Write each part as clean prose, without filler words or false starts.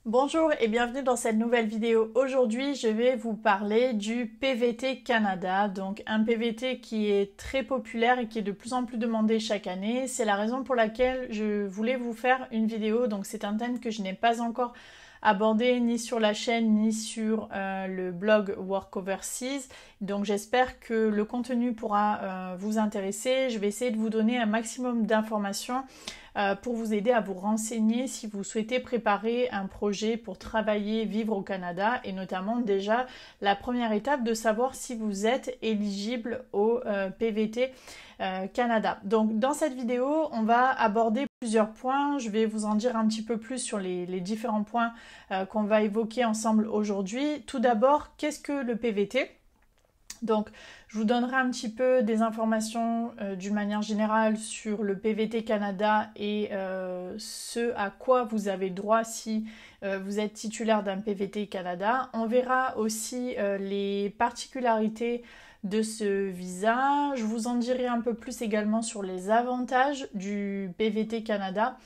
Bonjour et bienvenue dans cette nouvelle vidéo. Aujourd'hui, je vais vous parler du PVT Canada, donc un PVT qui est très populaire et qui est de plus en plus demandé chaque année. C'est la raison pour laquelle je voulais vous faire une vidéo. Donc c'est un thème que je n'ai pas encore abordé ni sur la chaîne ni sur le blog Work Overseas. Donc j'espère que le contenu pourra vous intéresser. Je vais essayer de vous donner un maximum d'informations pour vous aider à vous renseigner si vous souhaitez préparer un projet pour travailler, vivre au Canada et notamment déjà la première étape de savoir si vous êtes éligible au PVT Canada. Donc dans cette vidéo, on va aborder plusieurs points. Je vais vous en dire un petit peu plus sur les différents points qu'on va évoquer ensemble aujourd'hui. Tout d'abord, qu'est-ce que le PVT ? Donc, je vous donnerai un petit peu des informations d'une manière générale sur le PVT Canada et ce à quoi vous avez droit si vous êtes titulaire d'un PVT Canada. On verra aussi les particularités de ce visa. Je vous en dirai un peu plus également sur les avantages du PVT Canada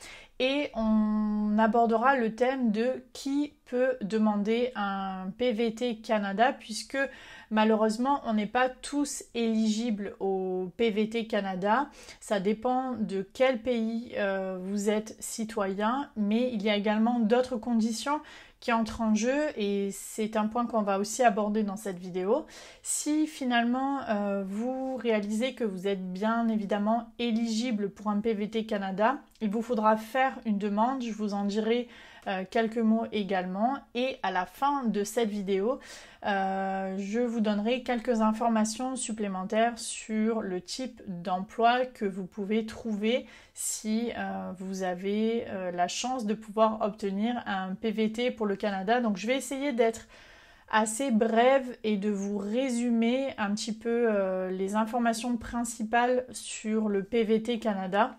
et on abordera le thème de qui peut demander un PVT Canada puisque malheureusement on n'est pas tous éligibles au PVT Canada. Ça dépend de quel pays vous êtes citoyen, mais il y a également d'autres conditions qui entrent en jeu et c'est un point qu'on va aussi aborder dans cette vidéo. Si finalement vous réalisez que vous êtes bien évidemment éligible pour un PVT Canada, il vous faudra faire une demande, je vous en dirai quelques mots également et à la fin de cette vidéo, je vous donnerai quelques informations supplémentaires sur le type d'emploi que vous pouvez trouver si vous avez la chance de pouvoir obtenir un PVT pour le Canada. Donc je vais essayer d'être assez brève et de vous résumer un petit peu les informations principales sur le PVT Canada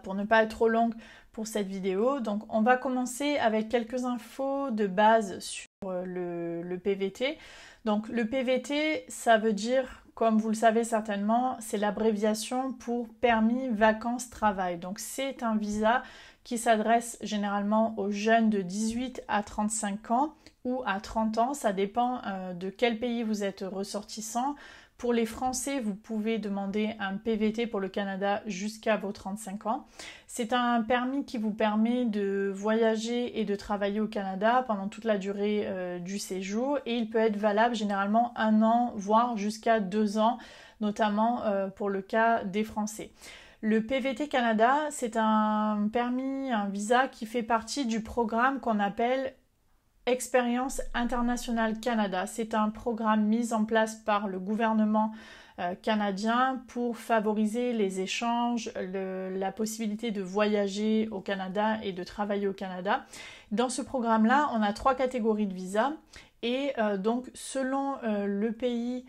pour ne pas être trop longue pour cette vidéo. Donc on va commencer avec quelques infos de base sur le PVT. Donc le PVT, ça veut dire, comme vous le savez certainement, c'est l'abréviation pour permis vacances travail. Donc c'est un visa qui s'adresse généralement aux jeunes de 18 à 35 ans ou à 30 ans, ça dépend de quel pays vous êtes ressortissant. Pour les Français, vous pouvez demander un PVT pour le Canada jusqu'à vos 35 ans. C'est un permis qui vous permet de voyager et de travailler au Canada pendant toute la durée du séjour et il peut être valable généralement 1 an, voire jusqu'à 2 ans, notamment pour le cas des Français. Le PVT Canada, c'est un permis, un visa qui fait partie du programme qu'on appelle Expérience internationale Canada. C'est un programme mis en place par le gouvernement canadien pour favoriser les échanges, la possibilité de voyager au Canada et de travailler au Canada. Dans ce programme-là, on a 3 catégories de visas et donc selon le pays,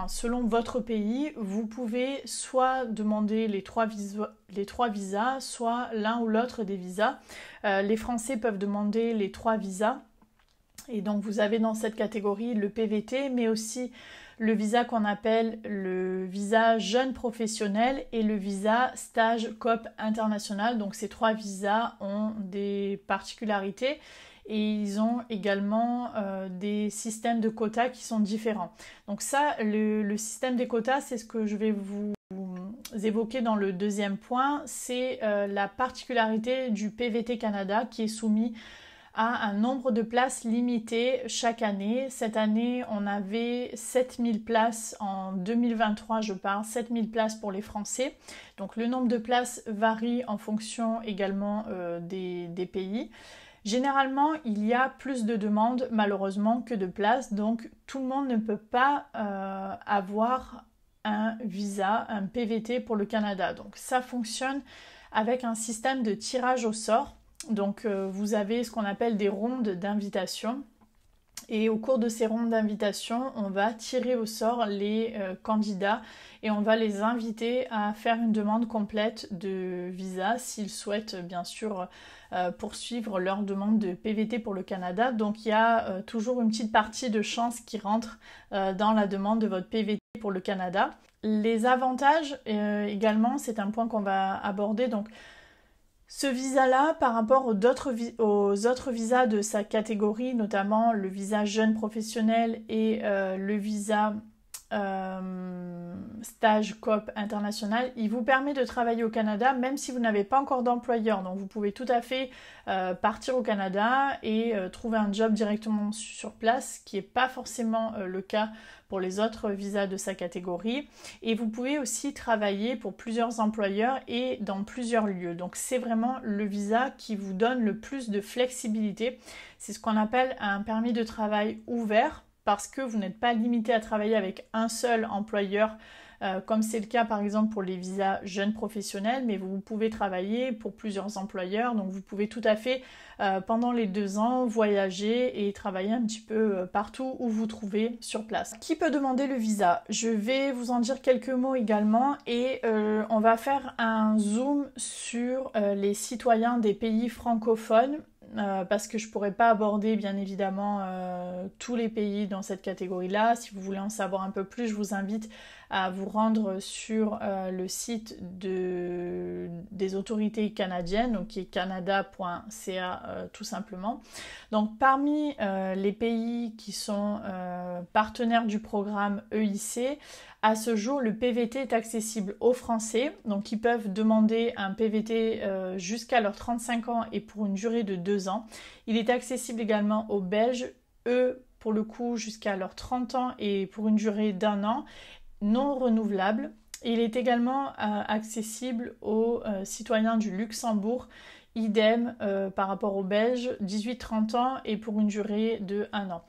selon votre pays, vous pouvez soit demander les trois visas, soit l'un ou l'autre des visas. Les Français peuvent demander les 3 visas. Et donc vous avez dans cette catégorie le PVT, mais aussi le visa qu'on appelle le visa jeune professionnel et le visa stage coop international. Donc ces 3 visas ont des particularités et ils ont également des systèmes de quotas qui sont différents. Donc ça, le système des quotas, c'est ce que je vais vous évoquer dans le deuxième point. C'est la particularité du PVT Canada qui est soumis à un nombre de places limité chaque année. Cette année, on avait 7000 places en 2023, je parle, 7000 places pour les Français. Donc le nombre de places varie en fonction également des pays. Généralement, il y a plus de demandes malheureusement que de places, donc tout le monde ne peut pas avoir un visa, un PVT pour le Canada. Donc ça fonctionne avec un système de tirage au sort. Donc vous avez ce qu'on appelle des rondes d'invitation et au cours de ces rondes d'invitation, on va tirer au sort les candidats et on va les inviter à faire une demande complète de visa s'ils souhaitent bien sûr poursuivre leur demande de PVT pour le Canada. Donc il y a toujours une petite partie de chance qui rentre dans la demande de votre PVT pour le Canada. Les avantages également, c'est un point qu'on va aborder. Donc Ce visa-là, par rapport aux autres visas de sa catégorie, notamment le visa jeune professionnel et le visa stage coop international, il vous permet de travailler au Canada même si vous n'avez pas encore d'employeur. Donc vous pouvez tout à fait partir au Canada et trouver un job directement sur place, ce qui n'est pas forcément le cas pour les autres visas de sa catégorie. Et vous pouvez aussi travailler pour plusieurs employeurs et dans plusieurs lieux. Donc c'est vraiment le visa qui vous donne le plus de flexibilité. C'est ce qu'on appelle un permis de travail ouvert, parce que vous n'êtes pas limité à travailler avec un seul employeur, comme c'est le cas par exemple pour les visas jeunes professionnels, mais vous pouvez travailler pour plusieurs employeurs, donc vous pouvez tout à fait pendant les 2 ans voyager et travailler un petit peu partout où vous trouvez sur place. Qui peut demander le visa? Je vais vous en dire quelques mots également et on va faire un zoom sur les citoyens des pays francophones. Parce que je ne pourrais pas aborder bien évidemment tous les pays dans cette catégorie-là. Si vous voulez en savoir un peu plus, je vous invite à vous rendre sur le site des autorités canadiennes, donc qui est canada.ca tout simplement. Donc parmi les pays qui sont partenaires du programme EIC, à ce jour, le PVT est accessible aux Français, donc ils peuvent demander un PVT jusqu'à leurs 35 ans et pour une durée de 2 ans. Il est accessible également aux Belges, eux, pour le coup, jusqu'à leurs 30 ans et pour une durée d'1 an, non renouvelable. Il est également accessible aux citoyens du Luxembourg, idem par rapport aux Belges, 18-30 ans et pour une durée de 1 an.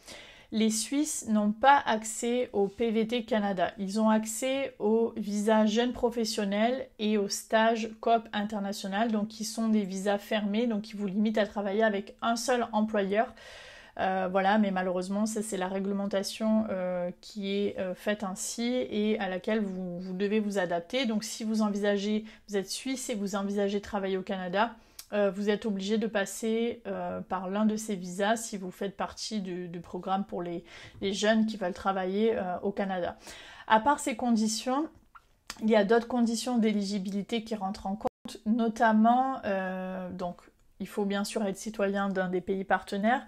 Les Suisses n'ont pas accès au PVT Canada. Ils ont accès au visa jeune professionnel et au stage coop international, donc qui sont des visas fermés, donc qui vous limitent à travailler avec un seul employeur. Voilà, mais malheureusement, ça c'est la réglementation qui est faite ainsi et à laquelle vous devez vous adapter. Donc si vous êtes suisse et vous envisagez de travailler au Canada, vous êtes obligé de passer par l'un de ces visas si vous faites partie du programme pour les jeunes qui veulent travailler au Canada. À part ces conditions, il y a d'autres conditions d'éligibilité qui rentrent en compte, notamment, donc il faut bien sûr être citoyen d'un des pays partenaires,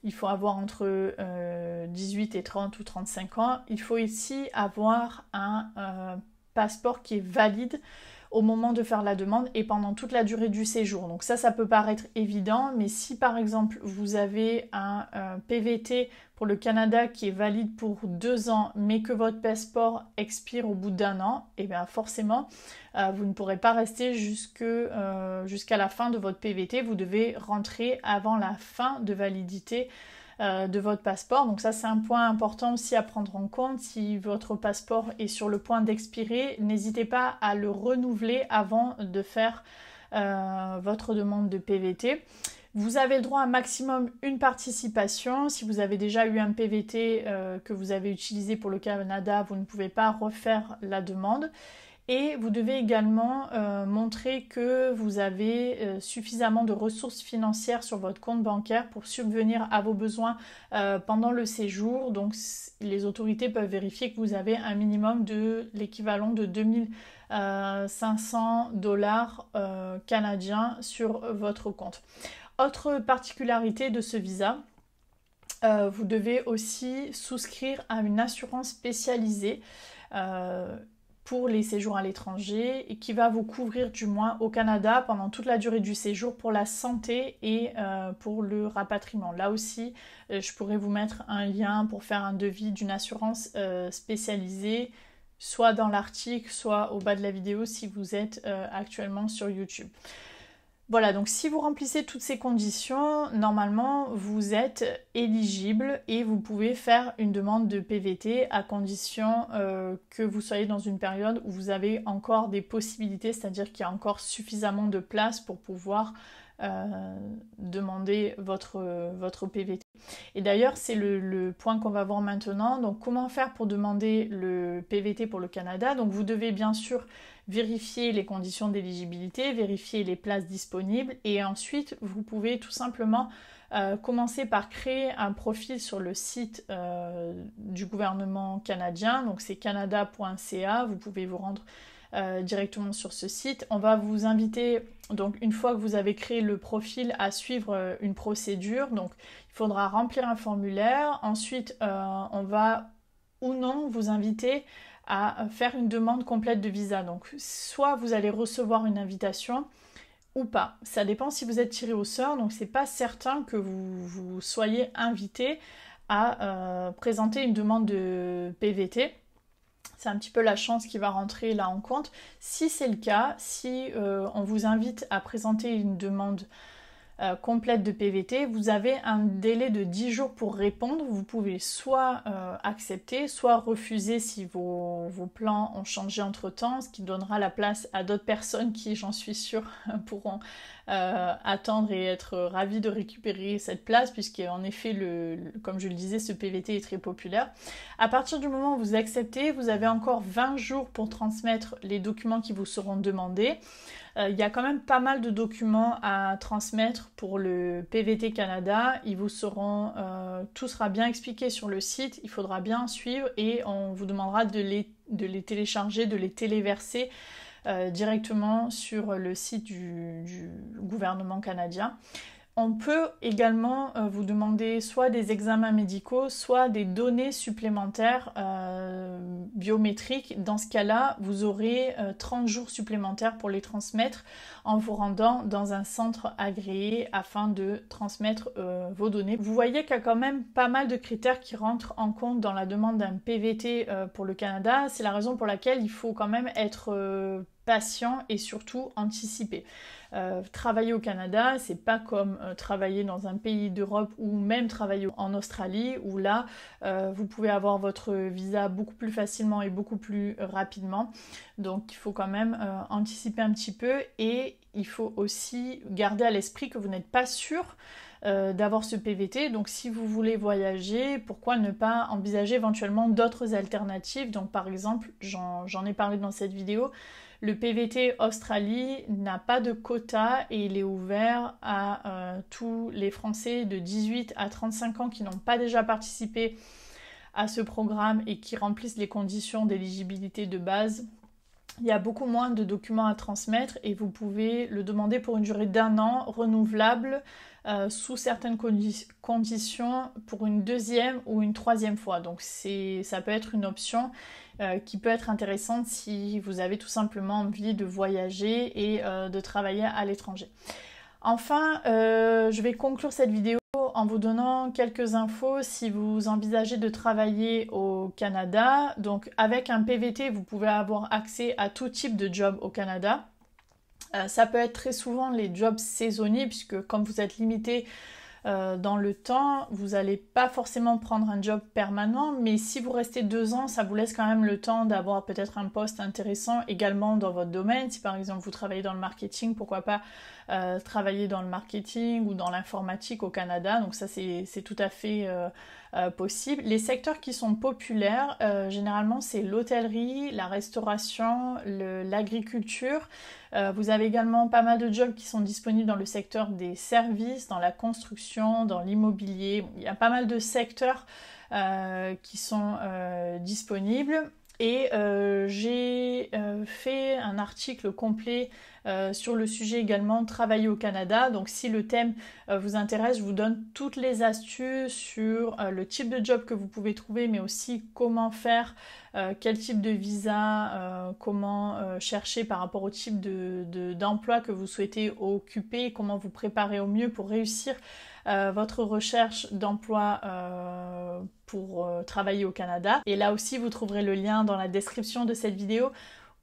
il faut avoir entre 18 et 30 ou 35 ans, il faut aussi avoir un passeport qui est valide au moment de faire la demande et pendant toute la durée du séjour. Donc ça peut paraître évident, mais si par exemple vous avez un PVT pour le Canada qui est valide pour 2 ans, mais que votre passeport expire au bout d'1 an, et bien forcément, vous ne pourrez pas rester jusqu'à la fin de votre PVT. Vous devez rentrer avant la fin de validité de votre passeport. Donc ça c'est un point important aussi à prendre en compte. Si votre passeport est sur le point d'expirer, n'hésitez pas à le renouveler avant de faire votre demande de PVT. Vous avez le droit à maximum une participation. Si vous avez déjà eu un PVT que vous avez utilisé pour le Canada, vous ne pouvez pas refaire la demande. Et vous devez également montrer que vous avez suffisamment de ressources financières sur votre compte bancaire pour subvenir à vos besoins pendant le séjour. Donc les autorités peuvent vérifier que vous avez un minimum de l'équivalent de 2500 $ canadiens sur votre compte. Autre particularité de ce visa, vous devez aussi souscrire à une assurance spécialisée pour les séjours à l'étranger et qui va vous couvrir du moins au Canada pendant toute la durée du séjour pour la santé et pour le rapatriement. Là aussi, je pourrais vous mettre un lien pour faire un devis d'une assurance spécialisée, soit dans l'article, soit au bas de la vidéo si vous êtes actuellement sur YouTube. Voilà, donc si vous remplissez toutes ces conditions, normalement vous êtes éligible et vous pouvez faire une demande de PVT à condition que vous soyez dans une période où vous avez encore des possibilités, c'est-à-dire qu'il y a encore suffisamment de place pour pouvoir demander votre PVT. Et d'ailleurs, c'est le point qu'on va voir maintenant. Donc, comment faire pour demander le PVT pour le Canada? Donc, vous devez bien sûr vérifier les conditions d'éligibilité, vérifier les places disponibles et ensuite, vous pouvez tout simplement commencer par créer un profil sur le site du gouvernement canadien. Donc, c'est canada.ca. Vous pouvez vous rendre directement sur ce site. On va vous inviter, donc une fois que vous avez créé le profil, à suivre une procédure. Donc il faudra remplir un formulaire. Ensuite, on va ou non vous inviter à faire une demande complète de visa. Donc soit vous allez recevoir une invitation ou pas. Ça dépend si vous êtes tiré au sort, donc c'est pas certain que vous soyez invité à présenter une demande de PVT. C'est un petit peu la chance qui va rentrer là en compte. Si c'est le cas, si on vous invite à présenter une demande complète de PVT, vous avez un délai de 10 jours pour répondre. Vous pouvez soit accepter, soit refuser si vos plans ont changé entre-temps, ce qui donnera la place à d'autres personnes qui, j'en suis sûre, pourront attendre et être ravis de récupérer cette place, puisqu'en effet, comme je le disais, ce PVT est très populaire. À partir du moment où vous acceptez, vous avez encore 20 jours pour transmettre les documents qui vous seront demandés. Il y a quand même pas mal de documents à transmettre pour le PVT Canada. Ils vous seront, tout sera bien expliqué sur le site. Il faudra bien suivre et on vous demandera de les télécharger, de les téléverser directement sur le site du gouvernement canadien. On peut également vous demander soit des examens médicaux, soit des données supplémentaires biométriques. Dans ce cas-là, vous aurez 30 jours supplémentaires pour les transmettre en vous rendant dans un centre agréé afin de transmettre vos données. Vous voyez qu'il y a quand même pas mal de critères qui rentrent en compte dans la demande d'un PVT pour le Canada. C'est la raison pour laquelle il faut quand même être patient et surtout anticiper. Travailler au Canada, c'est pas comme travailler dans un pays d'Europe ou même travailler en Australie où là vous pouvez avoir votre visa beaucoup plus facilement et beaucoup plus rapidement. Donc il faut quand même anticiper un petit peu et il faut aussi garder à l'esprit que vous n'êtes pas sûr d'avoir ce PVT. Donc si vous voulez voyager, pourquoi ne pas envisager éventuellement d'autres alternatives? Donc par exemple, j'en ai parlé dans cette vidéo, le PVT Australie n'a pas de quota et il est ouvert à tous les Français de 18 à 35 ans qui n'ont pas déjà participé à ce programme et qui remplissent les conditions d'éligibilité de base. Il y a beaucoup moins de documents à transmettre et vous pouvez le demander pour une durée d'1 an, renouvelable sous certaines conditions pour une deuxième ou une troisième fois. Donc ça peut être une option qui peut être intéressante si vous avez tout simplement envie de voyager et de travailler à l'étranger. Enfin, je vais conclure cette vidéo en vous donnant quelques infos si vous envisagez de travailler au Canada. Donc avec un PVT, vous pouvez avoir accès à tout type de job au Canada. Ça peut être très souvent les jobs saisonniers puisque comme vous êtes limité dans le temps, vous n'allez pas forcément prendre un job permanent, mais si vous restez 2 ans, ça vous laisse quand même le temps d'avoir peut-être un poste intéressant également dans votre domaine. Si par exemple vous travaillez dans le marketing, pourquoi pas travailler dans le marketing ou dans l'informatique au Canada. Donc ça c'est tout à fait possible. Les secteurs qui sont populaires, généralement c'est l'hôtellerie, la restauration, l'agriculture. Vous avez également pas mal de jobs qui sont disponibles dans le secteur des services, dans la construction, dans l'immobilier. Il y a pas mal de secteurs qui sont disponibles. Et j'ai fait un article complet sur le sujet également, travailler au Canada. Donc si le thème vous intéresse, je vous donne toutes les astuces sur le type de job que vous pouvez trouver, mais aussi comment faire, quel type de visa, comment chercher par rapport au type d'emploi que vous souhaitez occuper, comment vous préparer au mieux pour réussir votre recherche d'emploi pour travailler au Canada. Et là aussi, vous trouverez le lien dans la description de cette vidéo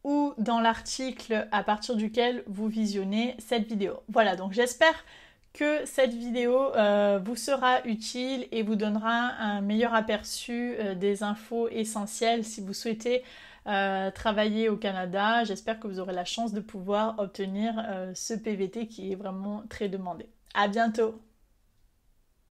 ou dans l'article à partir duquel vous visionnez cette vidéo. Voilà, donc j'espère que cette vidéo vous sera utile et vous donnera un meilleur aperçu des infos essentielles si vous souhaitez travailler au Canada. J'espère que vous aurez la chance de pouvoir obtenir ce PVT qui est vraiment très demandé. À bientôt!